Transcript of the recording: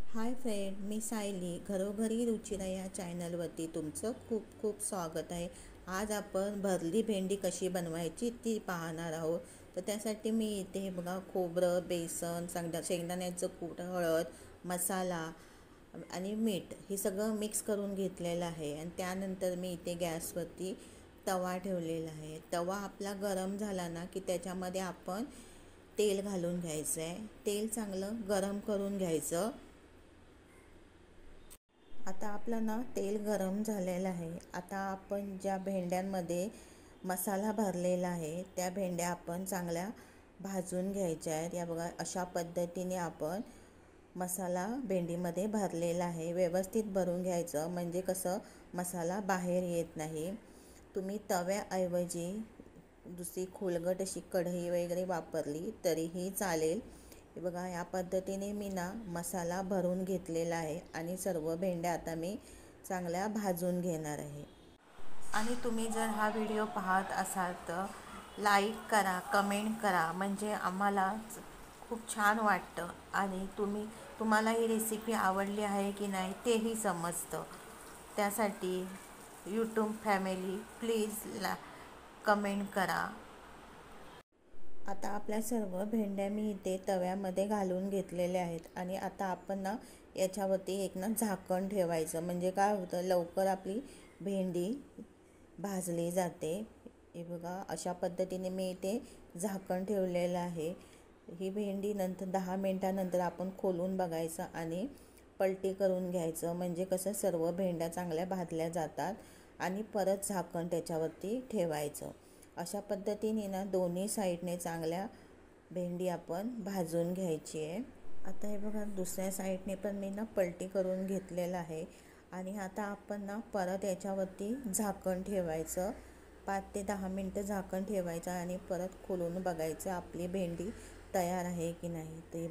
Hi friend, मी सायली. घरोघरी रुचिरा या चॅनलवरती तुमचं खूप खूप स्वागत आहे. आज आपण भरली भेंडी कशी बनवायची ती पाहणार आहोत. तर त्यासाठी मी इथे बघा खोबरं, बेसन, शेंगदाण्याचं कूट, हळद, मसाला आणि मीठ हे सगळं मिक्स करून घेतलेलं आहे. आणि त्यानंतर मी इथे गॅसवरती तवा ठेवलेला आहे. तवा आपला गरम झाला ना की त्याच्यामध्ये आपण तेल घालून घ्यायचं आहे. तेल चांगलं गरम करून घ्यायचं. आता आपलं ना तेल गरम झालेलं आहे. आता आपण ज्या भेंड्यांमध्ये मसाला भरलेला आहे त्या भेंड्या आपण चांगल्या भाजून घ्यायच्या आहेत. या बघा, अशा पद्धतीने आपण मसाला भेंडीमध्ये भरलेला आहे. व्यवस्थित भरून घ्यायचं, म्हणजे कसं मसाला बाहेर येत नाही. तुम्ही तव्याऐवजी दुसरी खोलगट अशी कढई वगैरे वापरली तरीही चालेल. हे बघा, या पद्धतीने मी ना मसाला भरून घेतलेला आहे आणि सर्व भेंड्या आता मी चांगल्या भाजून घेणार आहे. आणि तुम्ही जर हा व्हिडिओ पाहत असाल तर लाईक करा, कमेंट करा, म्हणजे आम्हाला खूप छान वाटतं. आणि तुम्हाला ही रेसिपी आवडली आहे की नाही तेही समजतं. त्यासाठी यूट्यूब फॅमिली प्लीज कमेंट करा. आता आपल्या सर्व भेंड्या मी इथे तव्यामध्ये घालून घेतलेल्या आहेत. आणि आता आपण ना याच्यावरती एक ना झाकण ठेवायचं, म्हणजे काय होतं, लवकर आपली भेंडी भाजली जाते. हे बघा, अशा पद्धतीने मी इथे झाकण ठेवलेलं आहे. ही भेंडी नंतर 10 मिनटानंतर आपण खोलून बघायचं आणि पलटी करून घ्यायचं, म्हणजे कसं सर्व भेंड्या चांगल्या भाजल्या जातात. आणि परत झाकण त्याच्यावरती ठेवायचं. अशा पद्धतीने ना दोन्ही साईडने चांगल्या भेंडी आपण भाजून घ्यायची आहे. आता हे बघा, दुसऱ्या साईडने पण मी ना पलटी करून घेतलेलं आहे. आणि आता आपण ना परत याच्यावरती झाकण ठेवायचं. 5 ते 10 मिनटं झाकण ठेवायचं आणि परत खोलून बघायचं आपली भेंडी तयार आहे की नाही. ते